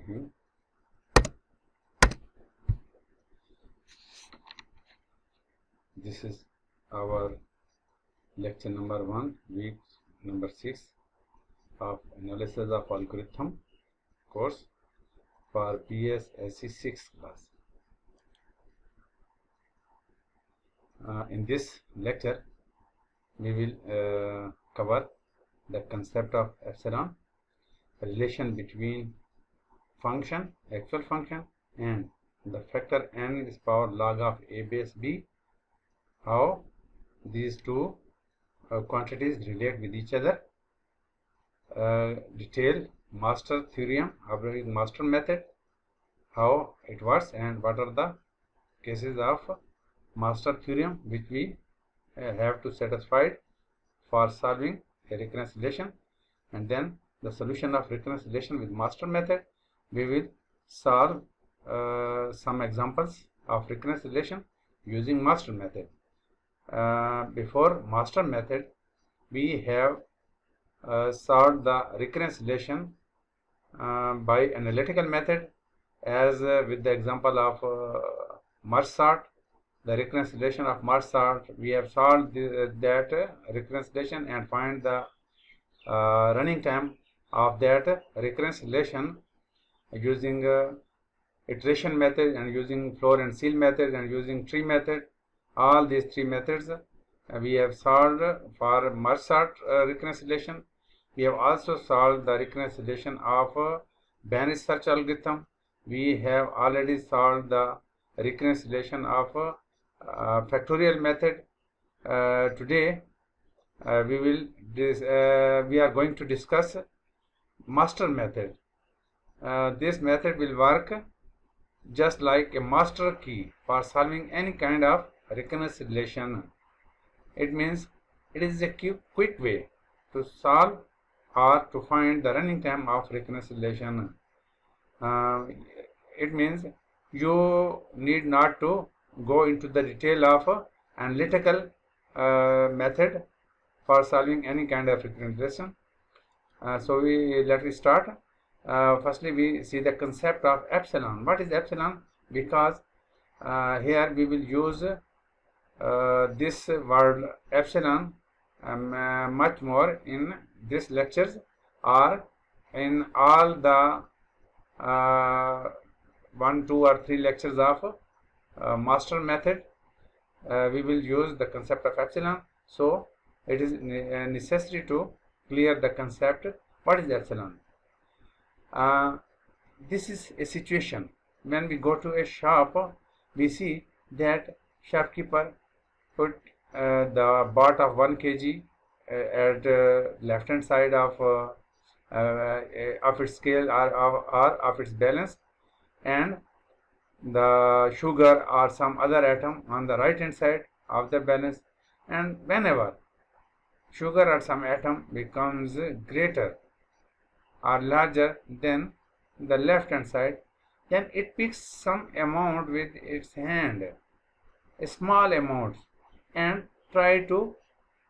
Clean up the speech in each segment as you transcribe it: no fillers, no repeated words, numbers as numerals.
Bismillahirrahmanirrahim. This is our lecture number 1, week number 6 of analysis of algorithm course for BSSC 6 class. In this lecture, we will cover the concept of epsilon, relation between function, actual function, and the factor n is power log of a base b, how these two quantities relate with each other, detailed master theorem, master method, how it works, and what are the cases of master theorem which we have to satisfy for solving a recurrence relation, and then the solution of recurrence relation with master method. We will solve some examples of recurrence relation using master method. Before master method, we have solved the recurrence relation by analytical method, as with the example of merge sort. The recurrence relation of merge sort, we have solved that recurrence relation and find the running time of that recurrence relation using iteration method and using floor and seal method and using tree method. All these three methods we have solved for merge sort recurrence relation. We have also solved the recurrence relation of Banach search algorithm. We have already solved the recurrence relation of factorial method. Today we are going to discuss master method. This method will work just like a master key for solving any kind of recurrence relation. It means it is a quick way to solve or to find the running time of recurrence relation. It means you need not to go into the detail of analytical method for solving any kind of recurrence relation. So let us start. Firstly, we see the concept of epsilon. What is epsilon? Because here we will use this word epsilon much more in this lectures, or in all the 1, 2 or 3 lectures of master method. We will use the concept of epsilon. So it is necessary to clear the concept. What is epsilon? This is a situation when we go to a shop. We see that shopkeeper put the baht of 1 kg at left hand side of its scale or of its balance, and the sugar or some other atom on the right hand side of the balance. And whenever sugar or some atom becomes greater or larger than the left hand side, then it picks some amount with its hand, a small amount, and try to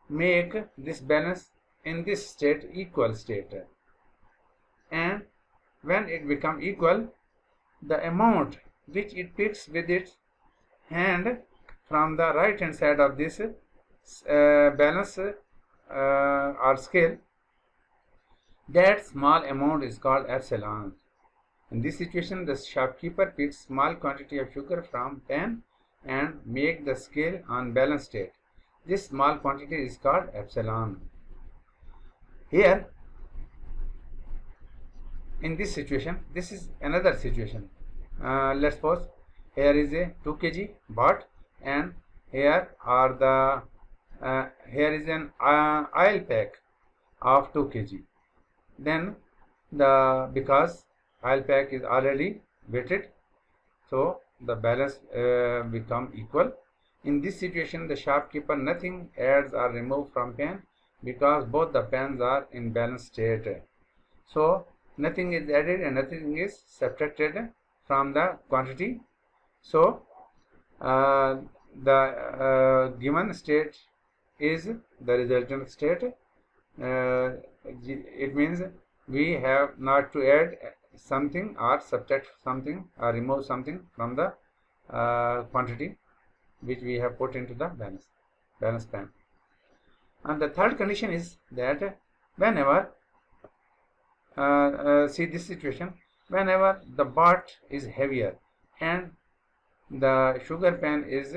make this balance in this state equal state. And when it becomes equal, the amount which it picks with its hand from the right hand side of this balance or scale, that small amount is called epsilon. In this situation, the shopkeeper picks small quantity of sugar from pan and make the scale on balance state. This small quantity is called epsilon. Here, in this situation, this is another situation. Let's suppose here is a 2 kg baht, and here are the here is an oil pack of 2 kg. Then because oil pack is already weighted, so the balance become equal. In this situation, the shopkeeper nothing adds or removes from pan, because both the pans are in balance state. So nothing is added and nothing is subtracted from the quantity. So the given state is the resultant state. It means we have not to add something or subtract something or remove something from the quantity which we have put into the balance pan. And the third condition is that whenever see this situation, whenever the bar is heavier and the sugar pan is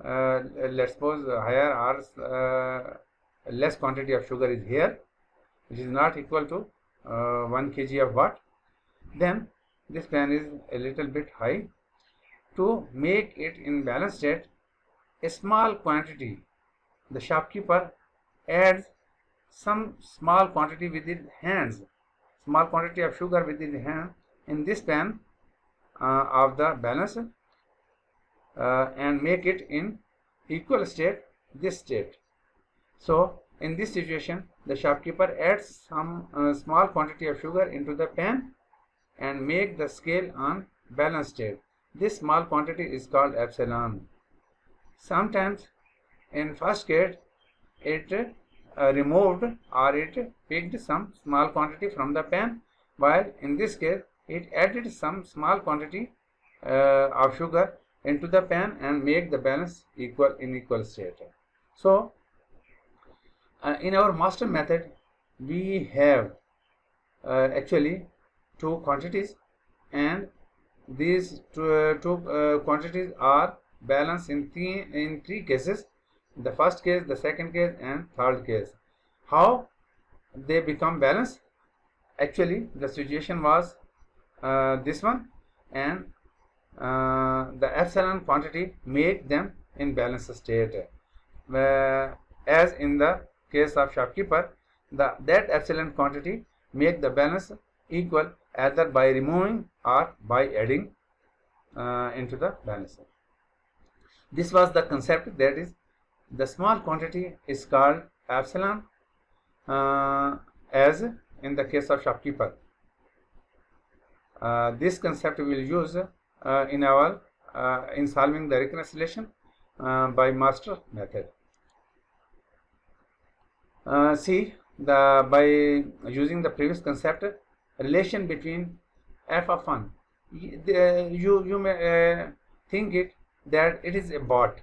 let's suppose higher or less quantity of sugar is here, which is not equal to 1 kg of what, then this pan is a little bit high. To make it in balanced state, a small quantity, the shopkeeper adds some small quantity with his hands, small quantity of sugar with his hand in this pan of the balance and make it in equal state, this state. So in this situation, the shopkeeper adds some small quantity of sugar into the pan and make the scale on balanced state. This small quantity is called epsilon. Sometimes in first case it removed or it picked some small quantity from the pan, while in this case it added some small quantity of sugar into the pan and make the balance in equal state. So in our master method we have actually two quantities, and these two quantities are balanced in three cases: the first case, the second case, and third case. How they become balanced? Actually, the situation was this one, and the epsilon quantity make them in balanced state. As in the case of shopkeeper, that epsilon quantity make the balance equal either by removing or by adding into the balance. This was the concept, that is, the small quantity is called epsilon as in the case of shopkeeper. This concept we will use in solving the reconciliation by master method. See, by using the previous concept, relation between f of 1, you may think it that it is a bot,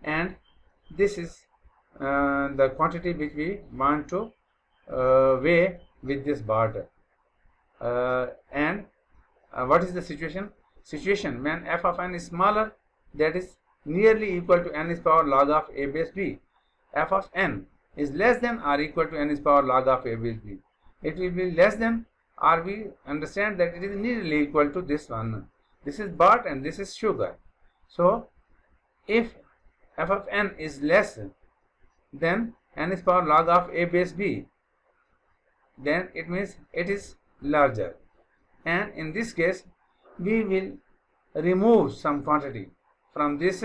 and this is the quantity which we want to weigh with this bot. And what is the situation? When f of n is smaller, that is nearly equal to n is power log of a base b. F of n is less than or equal to n is power log of a base b. It will be less than, or we understand that it is nearly equal to this one. This is bot and this is sugar. So if f of n is less than n is power log of a base b, then it means it is larger, and in this case we will remove some quantity from this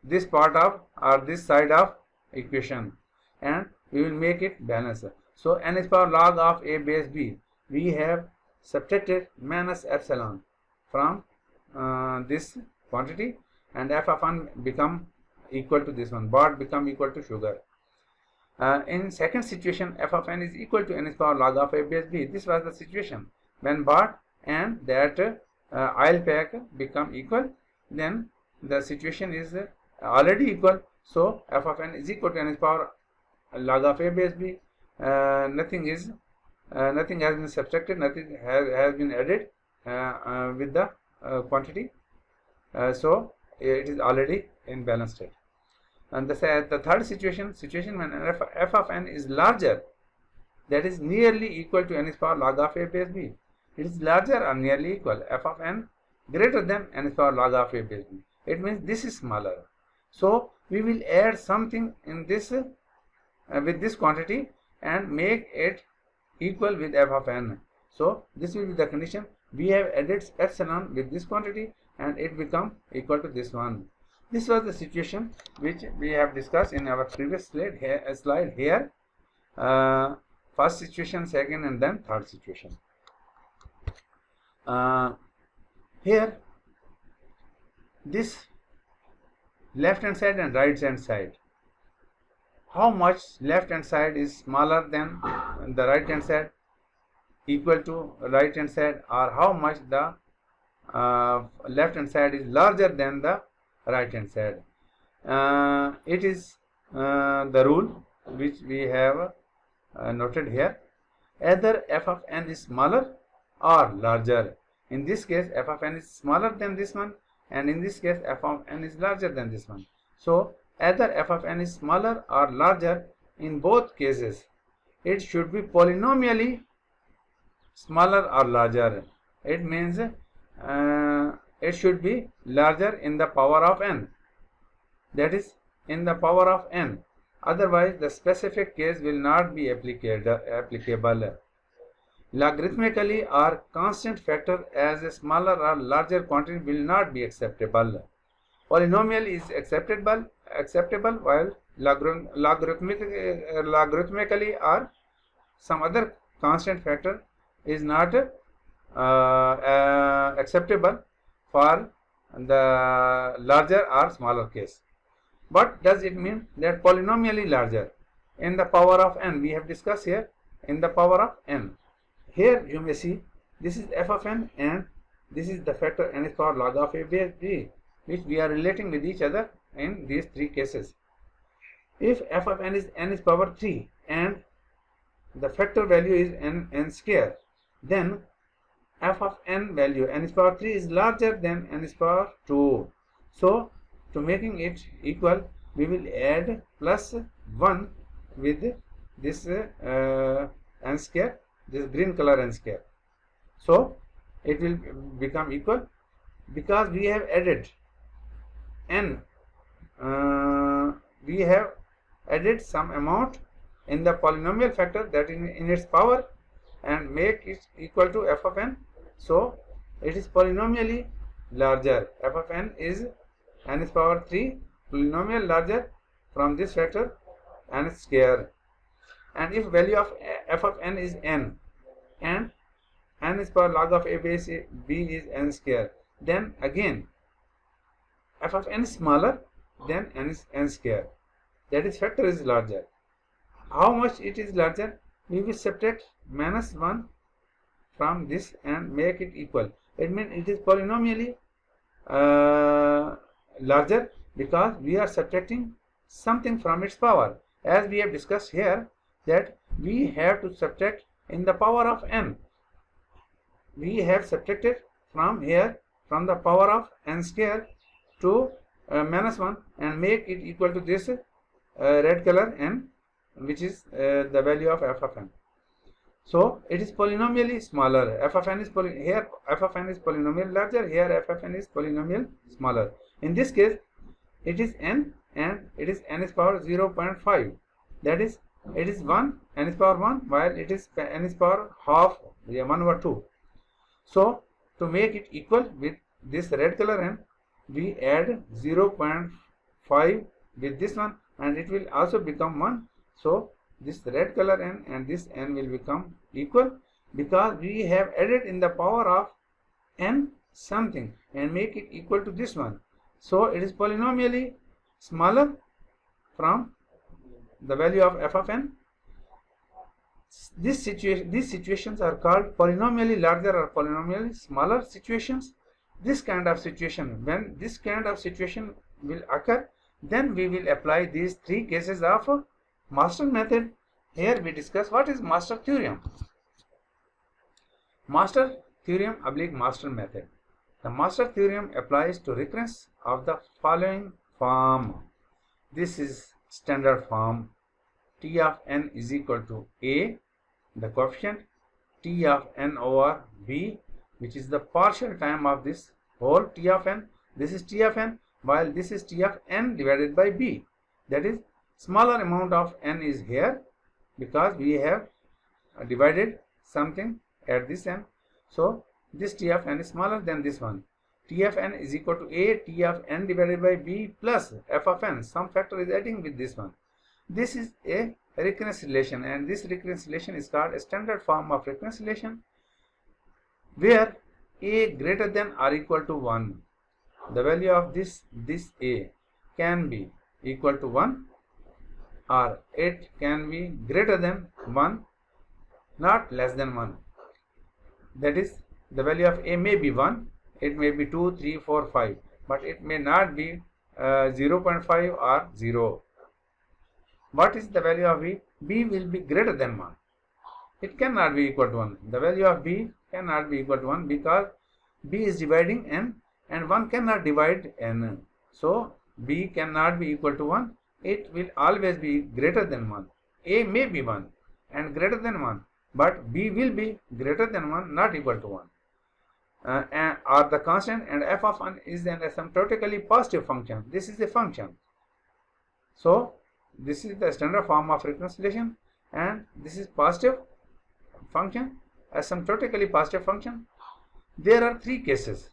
this part of or this side of equation, and we will make it balance. So n is power log of a base b, we have subtracted minus epsilon from this quantity, and f of n become equal to this one, bot become equal to sugar. In second situation, f of n is equal to n is power log of a base b. This was the situation when bot and that oil pack become equal. Then the situation is already equal, so f of n is equal to n is power log of a base b. Nothing has been subtracted, nothing has been added with the quantity, so it is already in balanced state. And the third situation when f of n is larger, that is nearly equal to n is power log of a base b. It is larger or nearly equal, f of n greater than n is power log of a base b. It means this is smaller. So we will add something in this with this quantity and make it equal with f of n. So this will be the condition. We have added epsilon with this quantity and it become equal to this one. This was the situation which we have discussed in our previous slide here. First situation, second, and then third situation. Here, this left hand side and right hand side, how much left hand side is smaller than the right hand side, equal to right hand side, or how much the left hand side is larger than the right hand side. It is the rule which we have noted here. Either f of n is smaller or larger. In this case, f of n is smaller than this one, and in this case, f of n is larger than this one. So, either f of n is smaller or larger. In both cases, it should be polynomially smaller or larger. It means it should be larger in the power of n. That is, in the power of n. Otherwise, the specific case will not be applicable. Logarithmically or constant factor as a smaller or larger quantity will not be acceptable. Polynomial is acceptable while logarithmically or some other constant factor is not acceptable for the larger or smaller case. What does it mean that polynomially larger? In the power of n, we have discussed here in the power of n. Here you may see this is f of n and this is the factor n is power log of a base b, which we are relating with each other in these three cases. If f of n is power 3 and the factor value is n square, then f of n value n is power 3 is larger than n is power 2. So, to making it equal, we will add plus 1 with this n square, this green color n square. So, it will become equal because we have added n, we have added some amount in the polynomial factor that in its power and make it equal to f of n. So, it is polynomially larger. F of n is power 3, polynomial larger from this factor n square. And if value of f of n is n and n is power log of a base b is n square, then again f of n is smaller than n is n square. That is, factor is larger. How much it is larger? We will subtract minus 1 from this and make it equal. It means it is polynomially larger because we are subtracting something from its power. As we have discussed here, that we have to subtract in the power of n. We have subtracted from here from the power of n square to minus 1 and make it equal to this red color n, which is the value of f of n. So, it is polynomially smaller. F of n is here f of n is polynomial larger, here f of n is polynomial smaller. In this case, it is n and it is n is power 0.5. That is, it is 1, n is power 1, while it is n is power half, 1 over 2. So, to make it equal with this red color n, we add 0.5 with this one and it will also become 1. So, this red color n and this n will become equal because we have added in the power of n something and make it equal to this one. So, it is polynomially smaller from the value of f of n. These situations are called polynomially larger or polynomially smaller situations. This kind of situation, when this kind of situation will occur, then we will apply these three cases of Master method. Here we discuss what is Master theorem. Master theorem / Master method. The Master theorem applies to recurrence of the following form. This is standard form. T of n is equal to a, the coefficient, T of n over b, which is the partial time of this whole T of n. This is T of n, while this is T of n divided by b. That is, smaller amount of n is here because we have divided something at this n. So, this T of n is smaller than this one. T of n is equal to a T of n divided by b plus f of n. Some factor is adding with this one. This is a recurrence relation, and this recurrence relation is called a standard form of recurrence relation, where a greater than or equal to 1. The value of this a can be equal to 1 or it can be greater than 1, not less than 1. That is, the value of a may be 1, it may be 2, 3, 4, 5, but it may not be 0.5 or 0. What is the value of b? b will be greater than 1. It cannot be equal to 1. The value of b cannot be equal to 1 because b is dividing n and 1 cannot divide n. So b cannot be equal to 1. It will always be greater than 1. a may be 1 and greater than 1, but b will be greater than 1, not equal to 1. Or the constant, and f of n is an asymptotically positive function. This is a function. So this is the standard form of reconciliation, and this is positive function, asymptotically positive function. There are 3 cases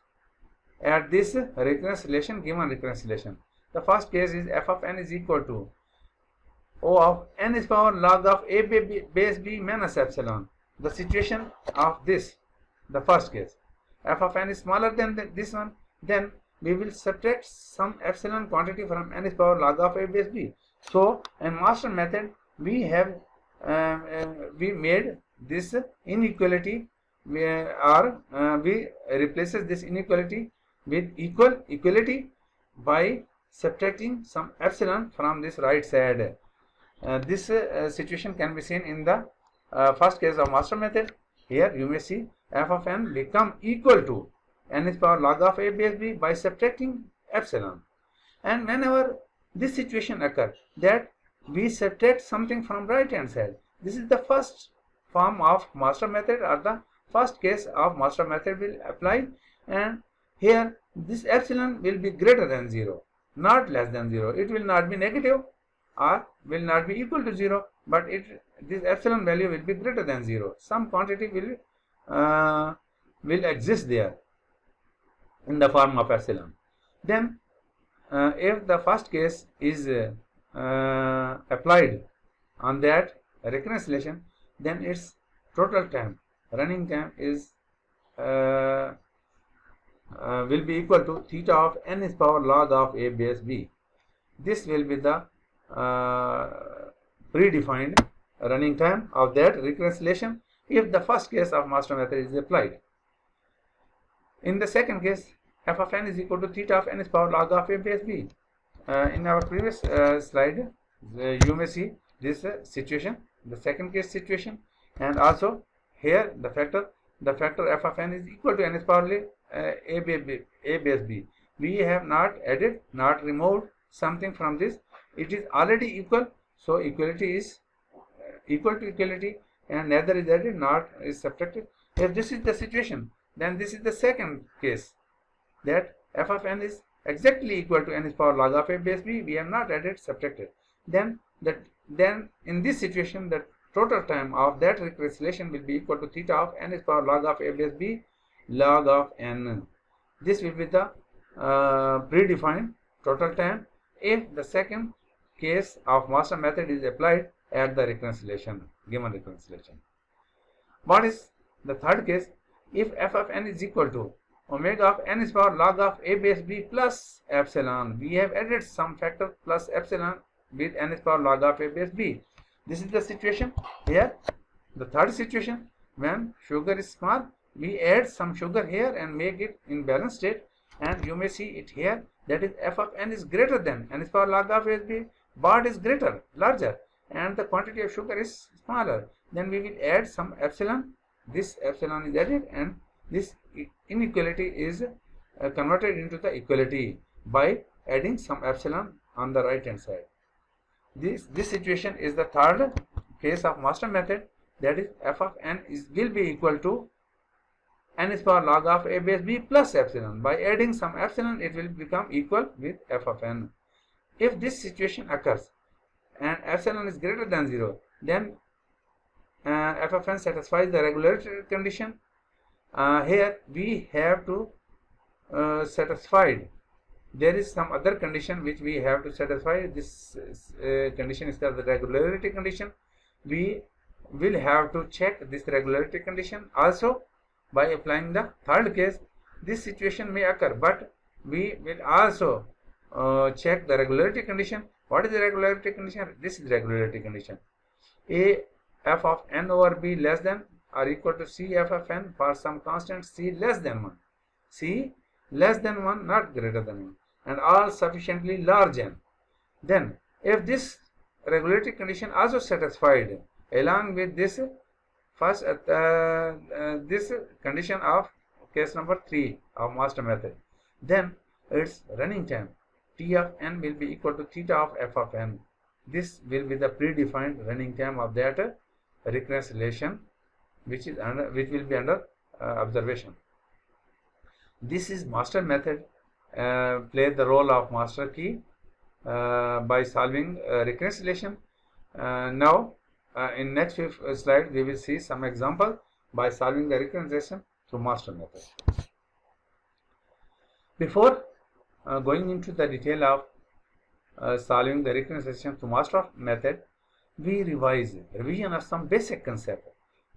at this reconciliation, given reconciliation. The first case is f of n is equal to O of n is power log of a base b minus epsilon. The situation of this, the first case, f of n is smaller than this one, then we will subtract some epsilon quantity from n is power log of a base b. So in master method we have we made this inequality, we replaces this inequality with equality by subtracting some epsilon from this right side. This situation can be seen in the first case of master method. Here you may see f of n become equal to n is power log of a base b by subtracting epsilon. And whenever this situation occurs, that we subtract something from right hand side, this is the first form of master method, or the first case of master method will apply. And here this epsilon will be greater than 0, not less than 0. It will not be negative or will not be equal to 0, but this epsilon value will be greater than 0. Some quantity will exist there in the form of epsilon. Then if the first case is applied on that reconciliation, then its total time, running time, is will be equal to theta of n is power log of a base b. This will be the predefined running time of that reconciliation if the first case of master method is applied. In the second case, f of n is equal to theta of n is power log of a base b. In our previous slide, you may see this situation, the second case situation, and also here the factor f of n is equal to n is power a base b. We have not added, not removed something from this. It is already equal, so equality is equal to equality, and neither is added nor is subtracted. If this is the situation, then this is the second case, that f of n is exactly equal to n is power log of a base b. We have not added, subtracted. Then in this situation, the total time of that reconciliation will be equal to theta of n is power log of a base b log of n. This will be the predefined total time if the second case of master method is applied at the reconciliation, given reconciliation. What is the third case? If f of n is equal to omega of n is power log of a base b plus epsilon. We have added some factor plus epsilon with n is power log of a base b. This is the situation here. The third situation, when sugar is small, we add some sugar here and make it in balanced state, and you may see it here, that is f of n is greater than n is power log of a base b, but is larger, and the quantity of sugar is smaller. Then we will add some epsilon. This epsilon is added, and this inequality is converted into the equality by adding some epsilon on the right hand side. This situation is the third case of master method, that is f of n will be equal to n is power log of a base b plus epsilon. By adding some epsilon, it will become equal with f of n. If this situation occurs and epsilon is greater than 0, then f of n satisfies the regularity condition. Here we have to satisfy. There is some other condition which we have to satisfy. This condition is called the regularity condition. We will have to check this regularity condition also by applying the third case. This situation may occur, but we will also check the regularity condition. What is the regularity condition? This is regularity condition. A f of n over b less than or equal to c f of n for some constant c less than 1. C less than 1, not greater than 1, and all sufficiently large n. Then if this regularity condition also satisfied along with this first this condition of case number 3 of master method, then its running time t of n will be equal to theta of f of n. This will be the predefined running time of that recurrence relation which will be under observation. This is master method play the role of master key by solving recurrence relation. Now in next few slides we will see some example by solving the recurrence relation through master method. Before going into the detail of solving the recurrence relation through master method, we revision of some basic concepts.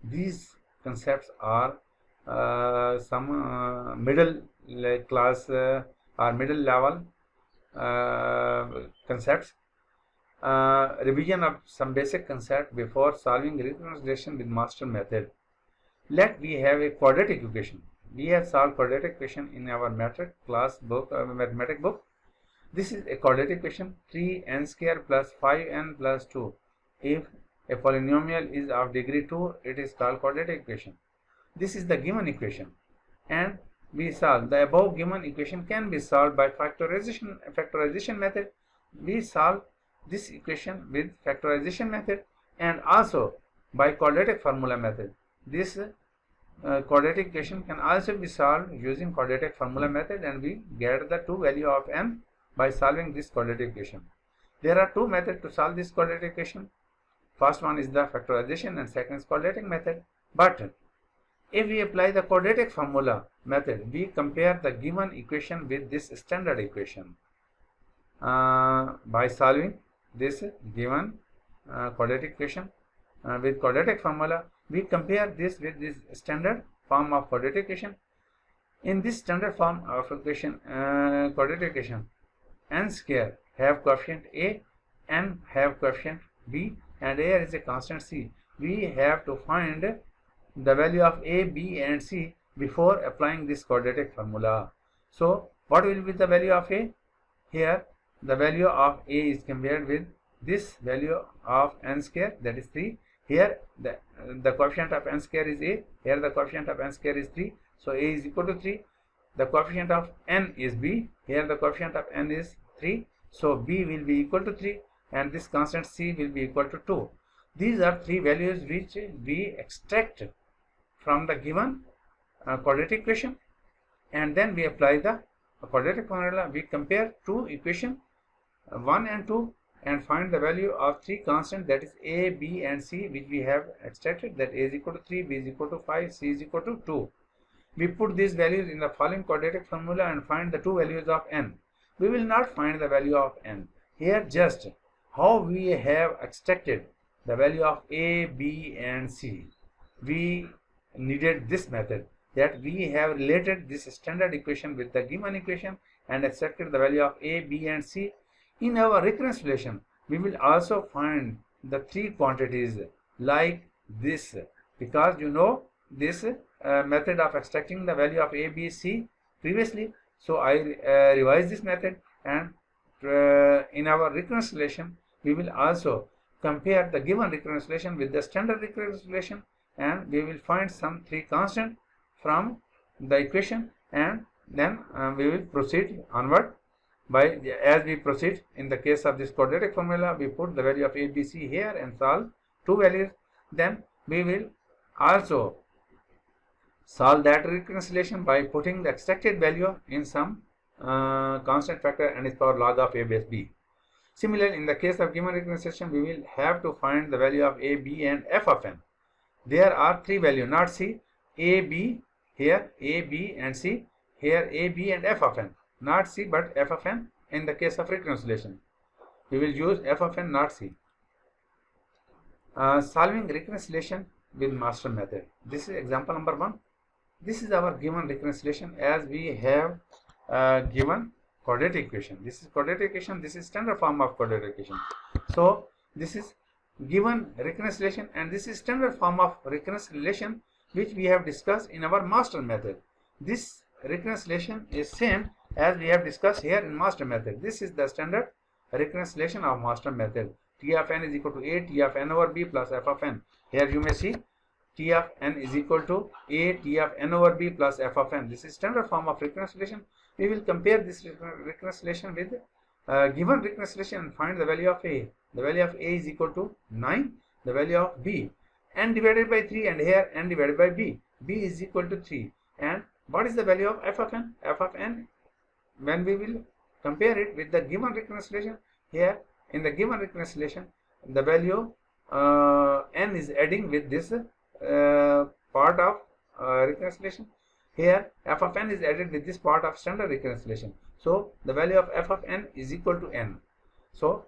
These concepts are some middle class or middle level concepts. Revision of some basic concept before solving recurrence relation with master method. Let we have a quadratic equation. We have solved quadratic equation in our mathematics class book, mathematics book. This is a quadratic equation 3n square plus 5n plus 2. If a polynomial is of degree 2, it is called quadratic equation. This is the given equation, and we solve the above given equation can be solved by factorization method. We solve this equation with factorization method and also by quadratic formula method. This quadratic equation can also be solved using quadratic formula method, and we get the two value of n by solving this quadratic equation. There are two methods to solve this quadratic equation. First one is the factorization and second is quadratic method. But if we apply the quadratic formula method, we compare the given equation with this standard equation. By solving this given quadratic equation with quadratic formula, we compare this with this standard form of quadratic equation. In this standard form of equation, quadratic equation, n square have coefficient a, n have coefficient b, and a is a constant c. We have to find the value of a, b, and c before applying this quadratic formula. So what will be the value of a? Here the value of a is compared with this value of n square, that is 3. Here the coefficient of n square is a, here the coefficient of n square is 3, so a is equal to 3. The coefficient of n is b, here the coefficient of n is 3, so b will be equal to 3, and this constant c will be equal to 2. These are three values which we extract from the given quadratic equation, and then we apply the quadratic formula. We compare two equations 1 and 2 and find the value of three constants, that is a, b, and c, which we have extracted, that a is equal to 3, b is equal to 5, c is equal to 2. We put these values in the following quadratic formula and find the two values of n. We will not find the value of n. Here just how we have extracted the value of a, b, and c. We needed this method, that we have related this standard equation with the given equation and extracted the value of a, b, and c. In our recurrence relation, we will also find the three quantities like this, because you know this method of extracting the value of a, b, c previously. So I revise this method, and in our recurrence relation we will also compare the given recurrence relation with the standard recurrence relation, and we will find some three constant from the equation, and then we will proceed onward. As we proceed in the case of this quadratic formula, we put the value of a, b, c here and solve two values. Then we will also solve that recurrence relation by putting the extracted value in some constant factor and its power log of a base b. Similarly, in the case of given recurrence relation, we will have to find the value of a, b, and f of n. There are three values, not c, a, b, here a, b, and c, here a, b, and f of n. Not c but f of n. In the case of recurrence relation, we will use f of n, not c. Solving recurrence relation with master method. This is example number 1. This is our given recurrence relation, as we have given quadratic equation. This is quadratic equation. This is standard form of quadratic equation. So this is given recurrence relation, and this is standard form of recurrence relation which we have discussed in our master method. This recurrence relation is same as we have discussed here in master method. This is the standard recurrence relation of master method. T of n is equal to a T of n over b plus f of n. Here you may see T of n is equal to a T of n over b plus f of n. This is standard form of recurrence relation. We will compare this recurrence relation with given recurrence relation and find the value of a. The value of a is equal to 9. The value of b, n divided by 3, and here n divided by b. b is equal to 3. And what is the value of f of n? F of n, when we will compare it with the given recurrence relation, here in the given recurrence relation, the value n is adding with this part of recurrence relation. Here f of n is added with this part of standard recurrence relation. So the value of f of n is equal to n. So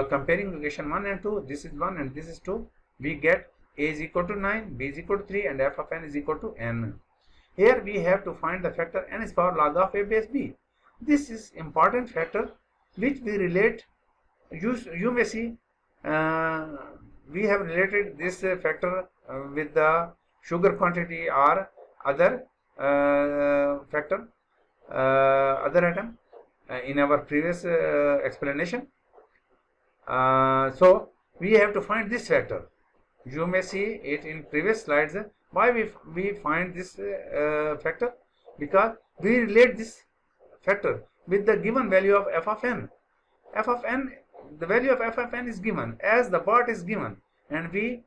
comparing equation 1 and 2, this is 1 and this is 2, we get a is equal to 9, b is equal to 3, and f of n is equal to n. Here we have to find the factor n is power log of a base b. This is important factor which we relate. You may see we have related this factor with the sugar quantity or other factor, other atom in our previous explanation. So we have to find this factor. You may see it in previous slides. Why we find this factor? Because we relate this factor with the given value of f of n. F of n, the value of f of n is given as the part is given, and we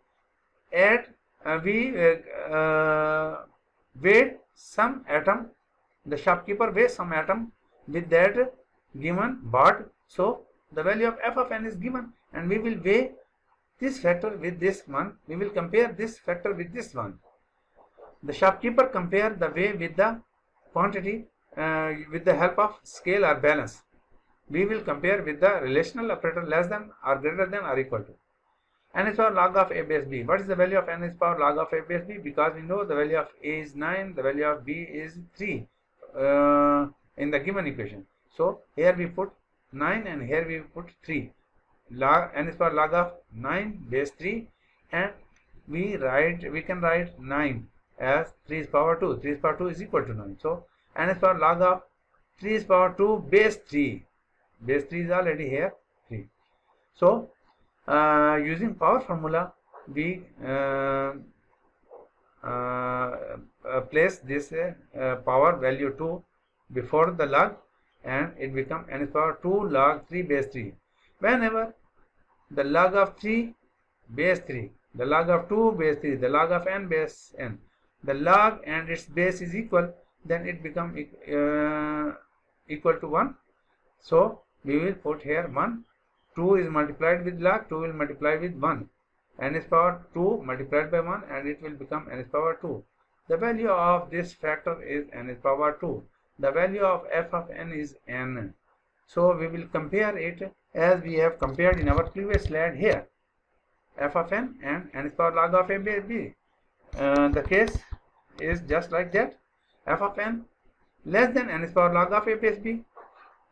add weigh some atom. The shopkeeper weighs some atom with that given part. So the value of f of n is given, and we will weigh this factor with this one. We will compare this factor with this one. The shopkeeper compare the weight with the quantity with the help of scale or balance. We will compare with the relational operator less than or greater than or equal to. N is power log of a base b. What is the value of n is power log of a base b? Because we know the value of a is 9, the value of b is 3 in the given equation. So here we put 9 and here we put 3. Log n is power log of 9 base 3, and we can write 9 as 3 is power 2. 3 is power 2 is equal to 9. So n is power log of 3 is power 2 base 3. Base 3 is already here 3. So using power formula, we place this power value 2 before the log, and it becomes n is power 2 log 3 base 3. Whenever the log of 3 base 3, the log of 2 base 3, the log of n base n, the log and its base is equal, then it becomes equal to 1. So we will put here 1. 2 is multiplied with log, 2 will multiply with 1. N is power 2 multiplied by 1, and it will become n is power 2. The value of this factor is n is power 2. The value of f of n is n. So we will compare it as we have compared in our previous slide here. F of n and n is power log of a base b. The case is just like that. F of n less than n is power log of a base b.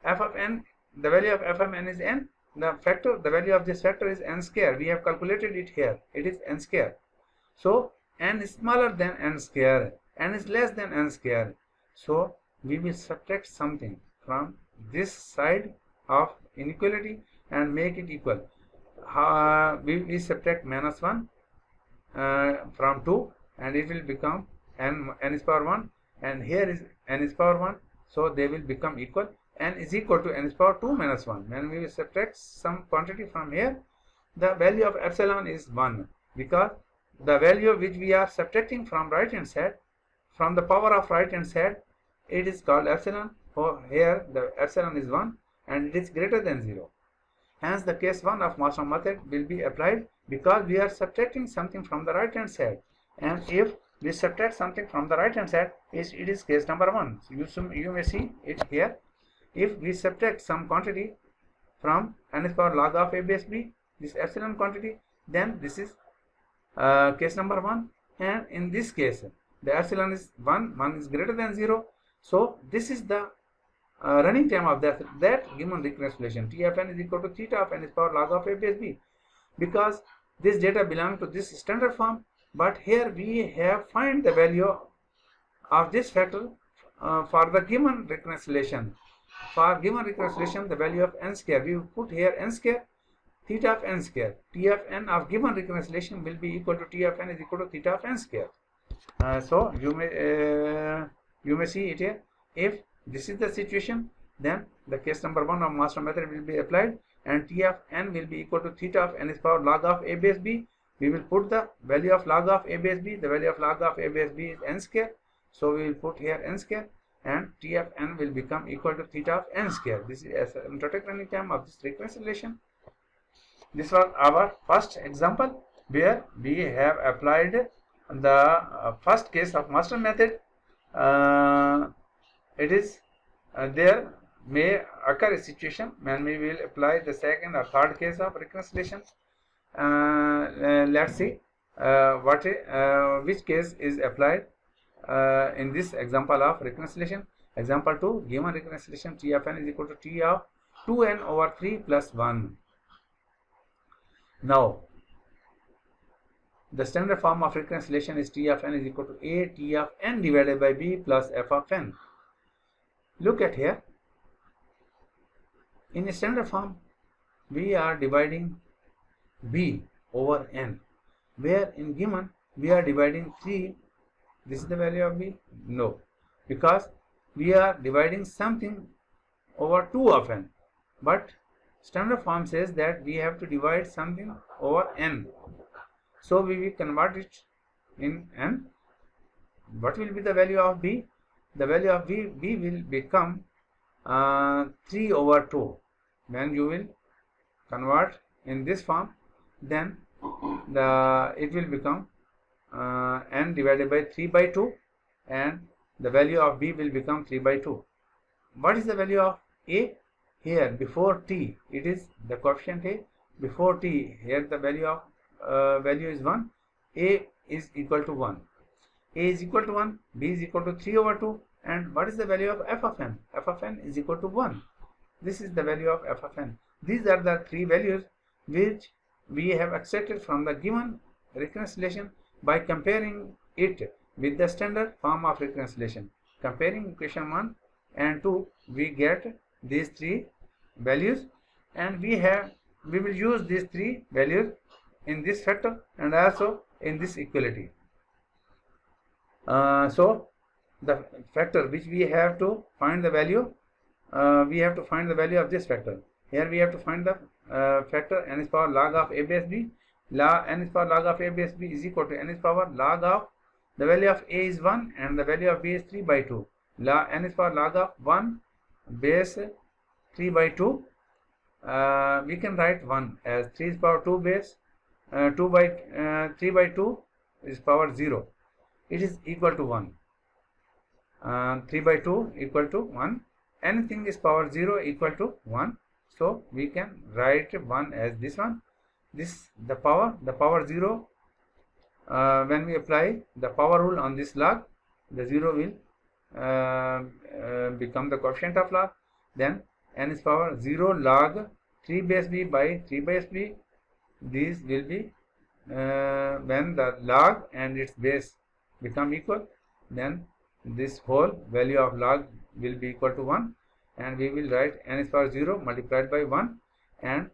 F of n, the value of f of n is n. The value of this factor is n square. We have calculated it here. It is n square. So n is smaller than n square. N is less than n square. So we will subtract something from this side of inequality and make it equal. We subtract minus 1 from 2, and it will become n is power 1, and here is n is power 1. So they will become equal. N is equal to n is power 2 minus 1. When we will subtract some quantity from here, the value of epsilon is 1, because the value which we are subtracting from right hand side, from the power of right hand side, it is called epsilon. For here the epsilon is 1 and it is greater than 0. Hence the case 1 of master method will be applied, because we are subtracting something from the right hand side, and if we subtract something from the right hand side, it is case number 1. So you may see it here. If we subtract some quantity from n is power log of a base b, this epsilon quantity, then this is case number 1, and in this case the epsilon is 1, 1 is greater than 0. So this is the running time of that given reconciliation. T of n is equal to theta of n is power log of a base b, because this data belongs to this standard form, but here we have find the value of this factor for the given reconciliation. For given reconciliation, the value of n square, we put here n square, theta of n square. T of n of given reconciliation will be equal to T of n is equal to theta of n square. So you may see it here. If this is the situation, then the case number 1 of master method will be applied, and T of n will be equal to theta of n is power log of a base b. We will put the value of log of a base b. The value of log of a base b is n square, so we will put here n square, and T of n will become equal to theta of n square. This is asymptotic running time of this reconciliation. This was our first example where we have applied the first case of master method. It is there may occur a situation when we will apply the second or third case of reconciliation. Let's see which case is applied in this example of reconciliation. Example 2, given reconciliation T of n is equal to T of 2n over 3 plus 1. Now, the standard form of reconciliation is T of n is equal to a T of n divided by b plus f of n. Look at here. In a standard form, we are dividing b over n, where in given we are dividing 3. This is the value of b? No, because we are dividing something over 2 of n, but standard form says that we have to divide something over n. So we will convert it in n. What will be the value of b? The value of b will become 3 over 2. When you will convert in this form, then it will become n divided by 3 by 2, and the value of b will become 3 by 2. What is the value of a? Here before t, it is the coefficient a. Before t, here the value of value is 1. A is equal to 1. A is equal to 1. B is equal to 3 over 2. And what is the value of f of n? F of n is equal to 1. This is the value of f of n. These are the three values which we have extracted from the given reconciliation by comparing it with the standard form of reconciliation. Comparing equation 1 and 2, we get these three values, and we will use these three values in this factor and also in this equality. So the factor which we have to find the value, we have to find the value of this factor. Here we have to find the factor n is power log of a base b. N is power log of a base b is equal to n is power log of the value of a is 1 and the value of b is 3 by 2. N is power log of 1 base 3 by 2. We can write 1 as 3 is power 2 base 2 by 3 by 2 is power 0. It is equal to 1. 3 by 2 equal to 1. Anything is power 0 equal to 1. So we can write 1 as this one. This the power 0. When we apply the power rule on this log, the 0 will become the coefficient of log. Then n is power 0 log 3 base b by 3 base b. These will be when the log and its base become equal, then this whole value of log will be equal to 1, and we will write n is power 0 multiplied by 1, and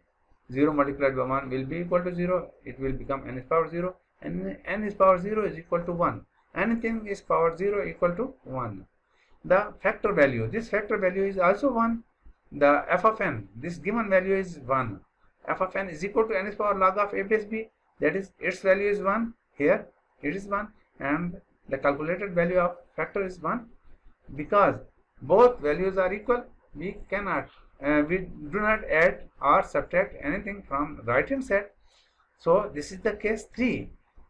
0 multiplied by 1 will be equal to 0. It will become n is power 0, and n is power 0 is equal to 1. Anything is power 0 equal to 1. The factor value, this factor value is also 1. The f of n, this given value is 1. F of n is equal to n is power log of a base b, that is its value is 1. Here it is 1, and the calculated value of factor is 1. Because both values are equal, we cannot we do not add or subtract anything from right hand side. So this is the case 3,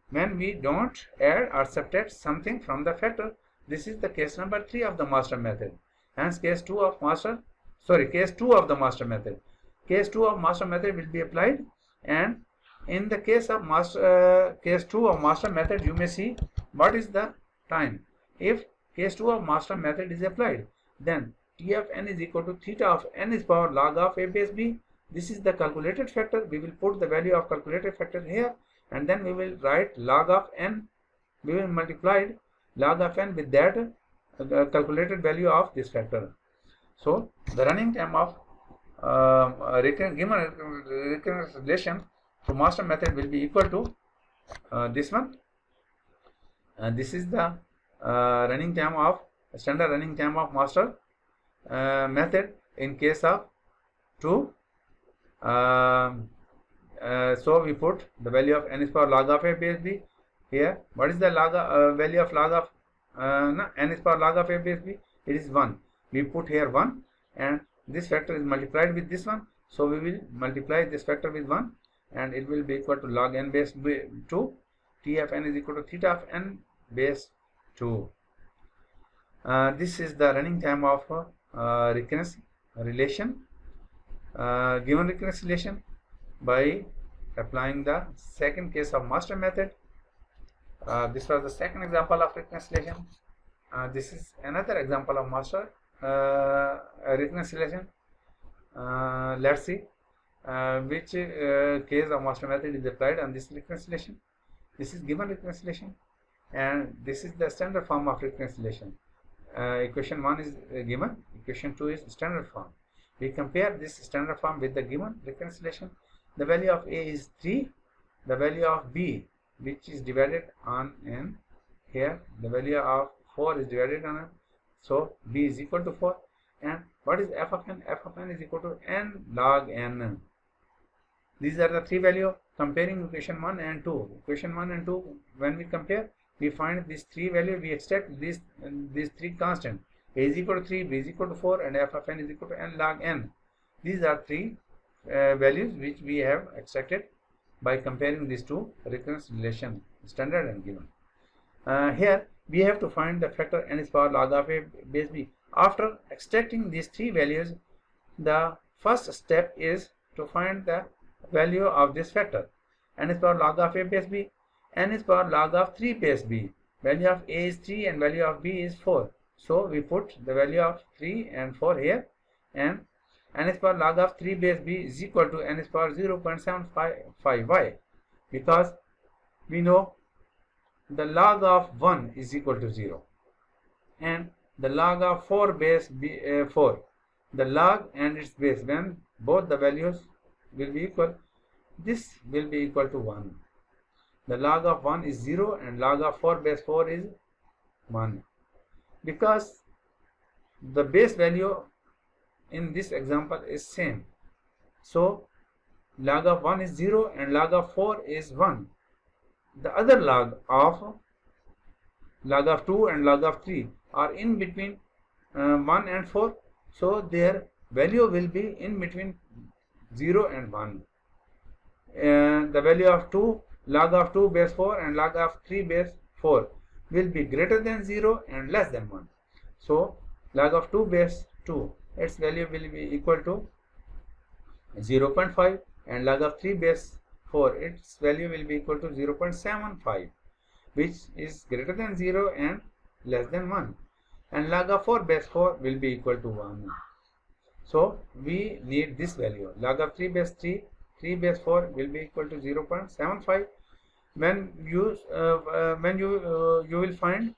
when we don't add or subtract something from the factor. This is the case number 3 of the master method. Hence case 2 of the master method. Case 2 of master method will be applied, and in the case of case 2 of master method, you may see what is the time. If case 2 of master method is applied, then T of n is equal to theta of n is power log of a base b. This is the calculated factor. We will put the value of calculated factor here, and then we will write log of n. We will multiply log of n with that calculated value of this factor. So the running time of given recurrence relation to master method will be equal to this one. This is the running time of standard running time of master method in case of 2. So we put the value of n is power log of a base b here. What is the value of log of n is power log of a base b? It is 1. We put here 1, and this factor is multiplied with this one. So we will multiply this factor with 1, and it will be equal to log n base 2. T of n is equal to theta of n base 2. This is the running time of recurrence relation. Given recurrence relation by applying the second case of master method. This was the second example of recurrence relation. This is another example of master recurrence relation. Let's see which case of master method is applied on this recurrence relation. This is given recurrence relation, and this is the standard form of recurrence relation. Equation 1 is given, equation 2 is standard form. We compare this standard form with the given recurrence relation. The value of a is 3, the value of b, which is divided on n, here the value of 4 is divided on n, so b is equal to 4. And what is f of n? F of n is equal to n log n. These are the three values comparing equation 1 and 2. Equation 1 and 2, when we compare, we find these three values, we extract these three constant. A is equal to 3, b is equal to 4, and f of n is equal to n log n. These are three values which we have extracted by comparing these two recurrence relation, standard and given. Here we have to find the factor n is power log of a base b. After extracting these three values, the first step is to find the value of this factor. N is power log of a base b. N is power log of 3 base b. Value of a is 3 and value of b is 4. So we put the value of 3 and 4 here, and n is power log of 3 base b is equal to n is power 0.755. Why? Because we know the log of 1 is equal to 0, and the log of 4 base b 4. The log and its base, when both the values will be equal, this will be equal to 1. The log of 1 is 0 and log of 4 base 4 is 1. Because the base value in this example is same, so log of 1 is 0 and log of 4 is 1. The other log of 2 and log of 3 are in between 1 and 4, so their value will be in between 0 and 1. The value of 2, log of 2 base 4 and log of 3 base 4 will be greater than 0 and less than 1. So log of 2 base 2, its value will be equal to 0.5, and log of 3 base 4, its value will be equal to 0.75, which is greater than 0 and less than 1. And log of 4 base 4 will be equal to 1. So we need this value. Log of 3 base 3, 3 base 4 will be equal to 0.75. When you will find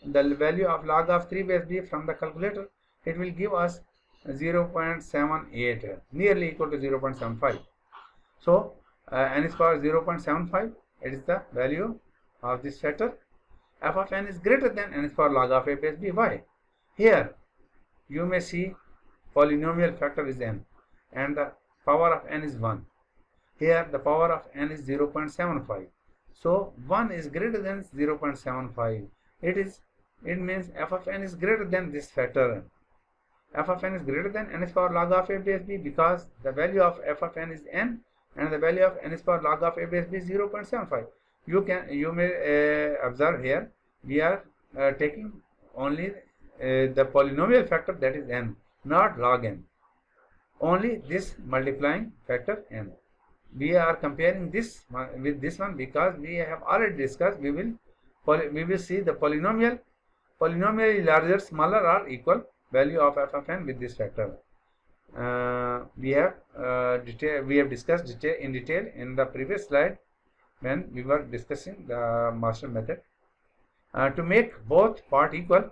the value of log of 3 base b from the calculator, it will give us 0.78, nearly equal to 0.75. So n is power 0.75. It is the value of this factor. F of n is greater than n is power log of a base b. Why? Here you may see polynomial factor is n, and the power of n is 1. Here the power of n is 0.75. So 1 is greater than 0.75. It means f of n is greater than this factor. F of n is greater than n is power log of a base b, because the value of f of n is n and the value of n is power log of a base b is 0.75. You may observe here we are taking only the polynomial factor, that is n, not log n, only this multiplying factor n. We are comparing this one with this one because we have already discussed we will see the polynomially larger, smaller or equal value of f of n with this factor. We have discussed in detail in the previous slide when we were discussing the master method. To make both part equal,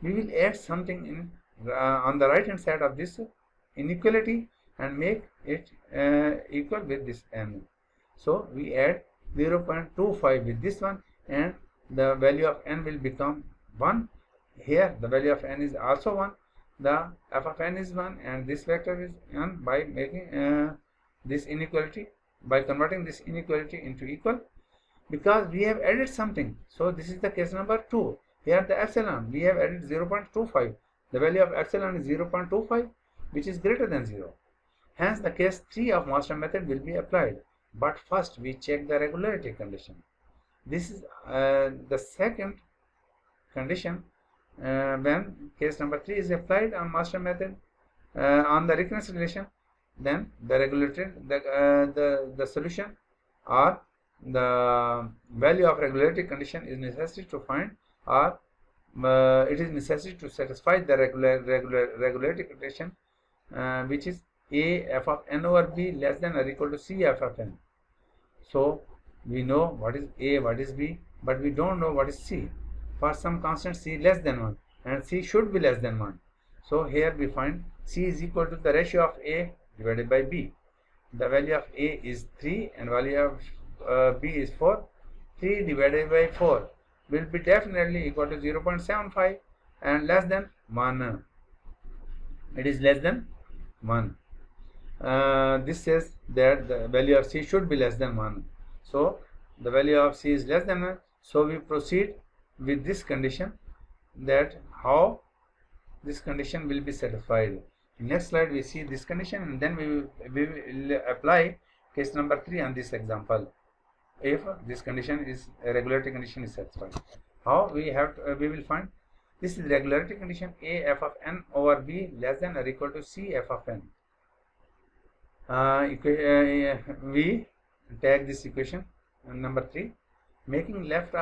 we will add something in on the right hand side of this inequality and make it equal with this n. So we add 0.25 with this one, and the value of n will become 1. Here the value of n is also 1. The f of n is 1 and this vector is n by making this inequality, by converting this inequality into equal, because we have added something. So this is the case number 2. Here the epsilon, we have added 0.25. The value of epsilon is 0.25, which is greater than 0. Hence the case 3 of master method will be applied. But first we check the regularity condition. This is the second condition when case number 3 is applied on master method on the reconciliation. Then the regulatory the solution or the value of regularity condition is necessary to find, or it is necessary to satisfy the regularity condition, which is a f of n over b less than or equal to c f of n. So we know what is a, what is b, but we don't know what is c. For some constant c less than 1, and c should be less than 1. So here we find c is equal to the ratio of a divided by b. The value of a is 3 and value of b is 4. 3 divided by 4 will be definitely equal to 0.75 and less than 1. It is less than 1. This says that the value of c should be less than 1. So the value of c is less than 1. So we proceed with this condition, that how this condition will be satisfied. Next slide we see this condition, and then we will apply case number 3 on this example. If this condition is a regularity condition is satisfied, how we have to, we will find this is regularity condition a f of n over b less than or equal to c f of n. We take this equation number 3, making left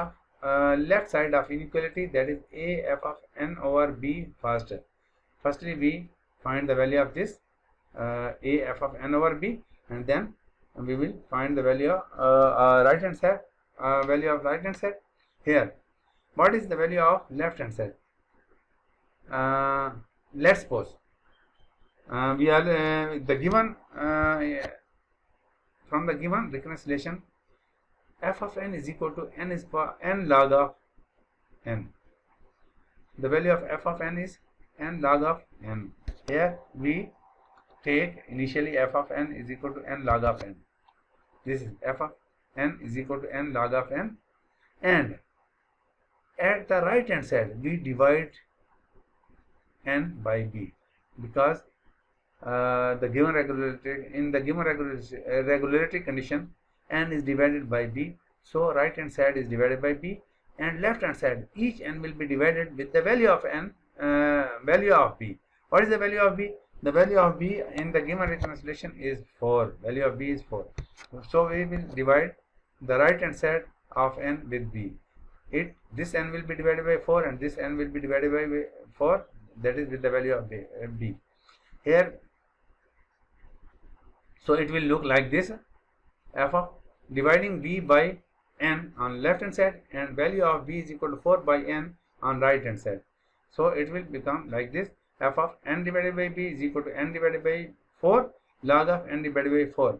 side of inequality, that is a f of n over b first. Firstly we find the value of this a f of n over b, and then we will find the value of right hand side, value of right hand side. Here what is the value of left hand side? Let's suppose we are the given from the given reconciliation, f of n is equal to n is for n log of n. The value of f of n is n log of n. Here we take initially f of n is equal to n log of n. This is f of n is equal to n log of n, and at the right hand side we divide n by b, because the given regularity, in the given regularity condition, n is divided by b. So right hand side is divided by b, and left hand side each n will be divided with the value of n, value of b. What is the value of b? The value of b in the given reconciliation is 4. Value of b is 4. So we will divide the right hand side of n with b. This n will be divided by 4 and this n will be divided by 4, that is with the value of b. Here, so it will look like this, f of dividing b by n on left hand side and value of b is equal to 4 by n on right hand side. So it will become like this, f of n divided by b is equal to n divided by 4 log of n divided by 4.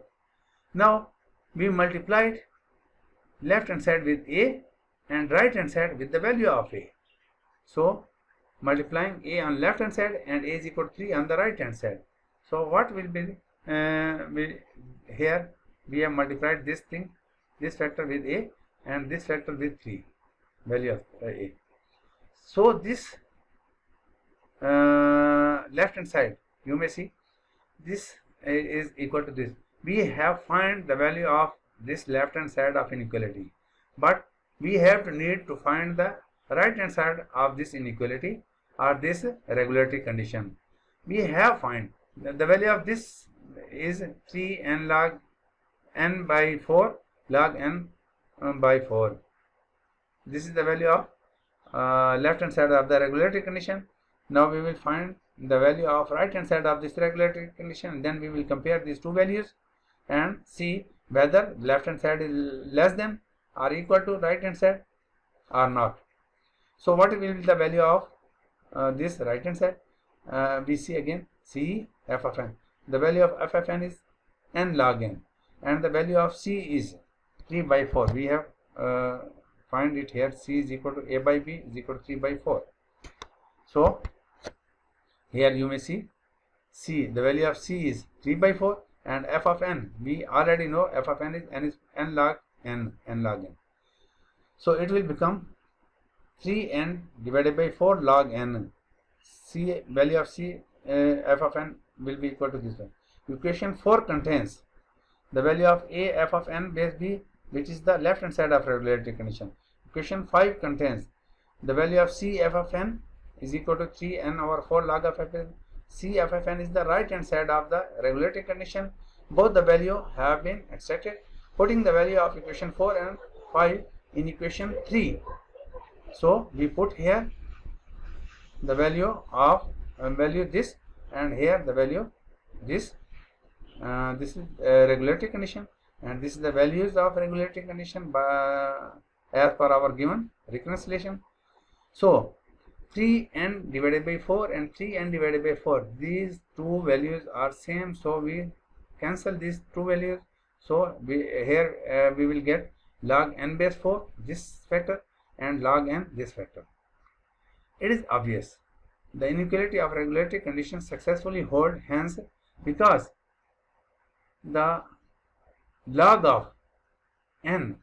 Now we multiplied left hand side with a and right hand side with the value of a. So multiplying a on left hand side and a is equal to 3 on the right hand side. So what will be here we have multiplied this thing, this factor with a and this factor with 3, value of a. So this left hand side, you may see this is equal to this. We have find the value of this left hand side of inequality, but we have to need to find the right hand side of this inequality or this regularity condition. We have find the value of this is 3 n log n by 4 log n by 4. This is the value of left hand side of the regularity condition, Now we will find the value of right hand side of this regulatory condition. Then we will compare these two values and see whether left hand side is less than or equal to right hand side or not. So what will be the value of this right hand side? We see again C f of n. The value of f of n is n log n, and the value of C is 3 by 4. We have find it here. C is equal to a by b is equal to 3 by 4. So here you may see C, the value of C is 3 by 4, and f of n, we already know f of n is n log n, n log n. So it will become 3n divided by 4 log n. C, value of C, f of n will be equal to this one. Equation 4 contains the value of a f of n base b, which is the left hand side of regulatory condition. Equation 5 contains the value of C f of n is equal to 3n over 4 log of f. C f of n is the right hand side of the regulatory condition. Both the value have been extracted. Putting the value of equation 4 and 5 in equation 3. So we put here the value of value this, and here the value this. This is regulatory condition, and this is the values of regulatory condition as per our given reconciliation. So 3n divided by 4 and 3n divided by 4, these two values are same, so we cancel these two values. So here we will get log n base 4 this factor and log n this factor. It is obvious the inequality of regulatory conditions successfully hold hands because the log of n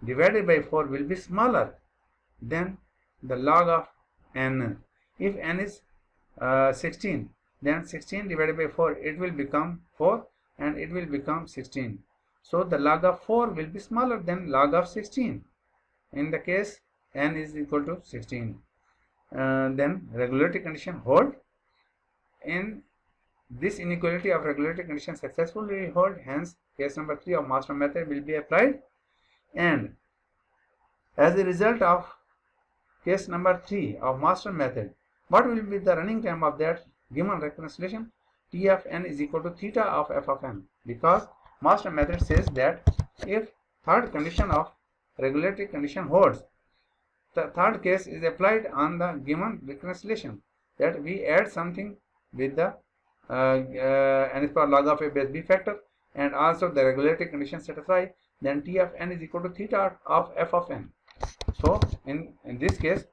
divided by 4 will be smaller than the log of n. If n is 16, then 16 divided by 4, it will become 4 and it will become 16. So the log of 4 will be smaller than log of 16 in the case n is equal to 16. Then regulatory condition hold. In this inequality of regulatory condition successfully hold, hence case number 3 of Master method will be applied, and as a result of case number 3 of Master method, what will be the running time of that given reconciliation? T of n is equal to theta of f of n, because Master method says that if third condition of regulatory condition holds, the third case is applied on the given reconciliation, that we add something with the n is power log of a base b factor, and also the regulatory condition satisfy, then T of n is equal to theta of f of n. So in this case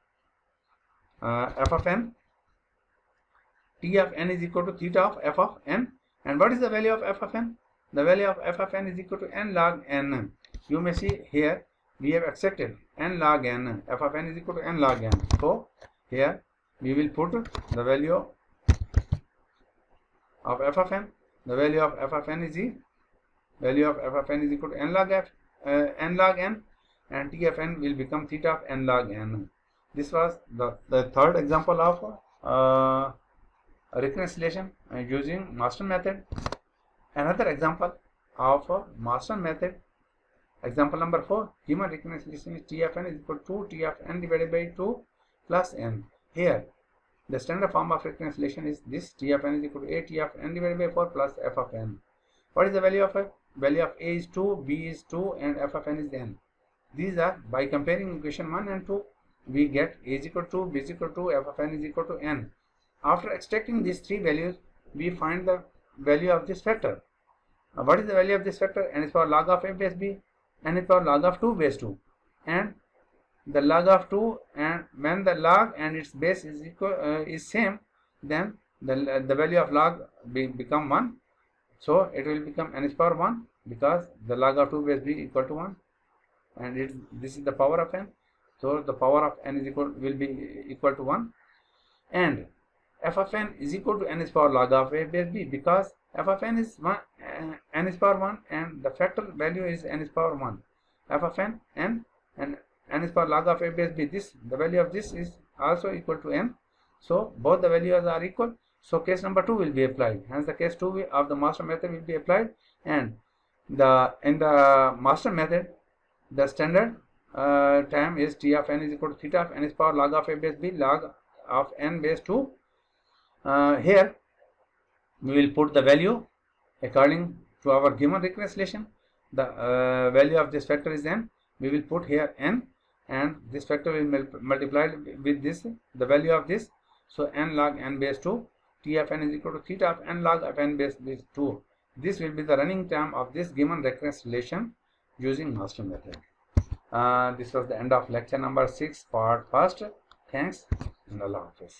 f of n, T of n is equal to theta of f of n. And what is the value of f of n? The value of f of n is equal to n log n. You may see here we have accepted n log n. F of n is equal to n log n. So here we will put the value of f of n. The value of f of n is equal to n log n, and T of n will become theta of n log n. This was the third example of reconciliation using Master method. Another example of Master method, example number 4, given reconciliation is T of n is equal to T of n divided by 2 plus n. Here the standard form of reconciliation is this: T of n is equal to a T of n divided by 4 plus f of n. What is the value of f? Value of a is 2, b is 2, and f of n is n. These are, by comparing equation 1 and 2, we get a is equal to 2, b is equal to 2, f of n is equal to n. After extracting these three values, we find the value of this factor. What is the value of this factor? N is power log of a base b, n is power log of 2 base 2, and the log of 2, and when the log and its base is equal is same, then the value of log become 1. So it will become n is power 1, because the log of 2 base b equal to 1, and this is the power of n. So the power of n is will be equal to 1, and f of n is equal to n is power log of a base b, because f of n is 1, n is power 1, and the factor value is n is power 1. F of n, n, and n is power log of a base b. The value of this is also equal to n. So both the values are equal. So case number 2 will be applied. Hence the case 2 of the Master method will be applied, and in the Master method, the standard time is T of n is equal to theta of n is power log of a base b log of n base 2 Here we will put the value according to our given recurrence relation. The value of this factor is n. We will put here n, and this factor will multiply with this, the value of this. So n log n base 2, T of n is equal to theta of n log of n base 2. This will be the running time of this given recurrence relation using master method. This was the end of lecture number 6, part first. Thanks, and Allah Hafiz.